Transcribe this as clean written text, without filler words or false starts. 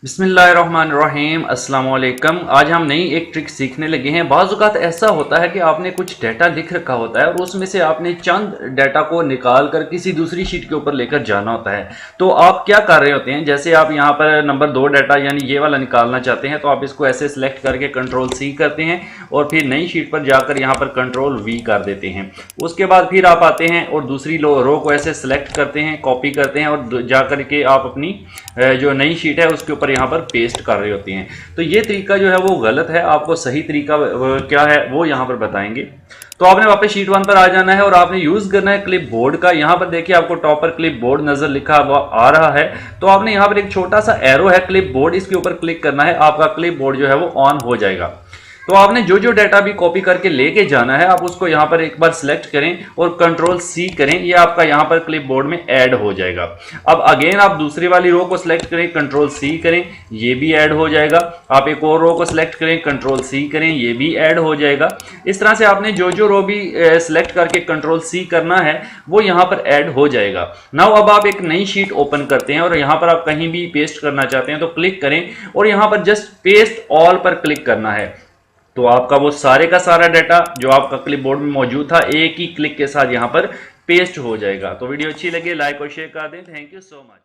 बिस्मिल्लाहिर्रहमानिर्रहीम अस्सलाम वालेकुम। आज हम नई एक ट्रिक सीखने लगे हैं। बाज़ औक़ात ऐसा होता है कि आपने कुछ डाटा लिख रखा होता है और उसमें से आपने चंद डाटा को निकाल कर किसी दूसरी शीट के ऊपर लेकर जाना होता है। तो आप क्या कर रहे होते हैं, जैसे आप यहाँ पर नंबर 2 डाटा यानी ये वाला निकालना चाहते हैं तो आप इसको ऐसे सिलेक्ट करके कंट्रोल सी करते हैं और फिर नई शीट पर जाकर यहाँ पर कंट्रोल वी कर देते हैं। उसके बाद फिर आप आते हैं और दूसरी रो को ऐसे सिलेक्ट करते हैं, कॉपी करते हैं और जाकर के आप अपनी जो नई शीट है उसके ऊपर यहाँ पर पेस्ट कर रहे होते हैं। तो ये तरीका जो है वो गलत है। आपको सही तरीका क्या है वो यहाँ पर बताएंगे। तो आपने वापस शीट 1 पर आ जाना है और आपने यूज करना है क्लिप बोर्ड का। यहाँ पर देखिए आपको टॉप पर क्लिप बोर्ड नजर लिखा आ रहा है, तो आपने यहाँ पर एक छोटा सा एरो है क्लिप बोर्ड, इसके ऊपर क्लिक करना है। आपका क्लिप बोर्ड जो है वो ऑन हो जाएगा। तो आपने जो जो डाटा भी कॉपी करके लेके जाना है आप उसको यहाँ पर एक बार सिलेक्ट करें और कंट्रोल सी करें, ये आपका यहाँ पर क्लिप बोर्ड में ऐड हो जाएगा। अब अगेन आप दूसरी वाली रो को सिलेक्ट करें, कंट्रोल सी करें, ये भी ऐड हो जाएगा। आप एक और रो को सिलेक्ट करें, कंट्रोल सी करें, ये भी ऐड हो जाएगा। इस तरह से आपने जो जो रो भी सिलेक्ट करके कंट्रोल सी करना है वो यहाँ पर ऐड हो जाएगा। नाउ अब आप एक नई शीट ओपन करते हैं और यहाँ पर आप कहीं भी पेस्ट करना चाहते हैं तो क्लिक करें और यहाँ पर जस्ट पेस्ट ऑल पर क्लिक करना है। तो आपका वो सारे का सारा डाटा जो आपका क्लिपबोर्ड में मौजूद था एक ही क्लिक के साथ यहाँ पर पेस्ट हो जाएगा। तो वीडियो अच्छी लगे लाइक और शेयर कर दें। Thank you so much.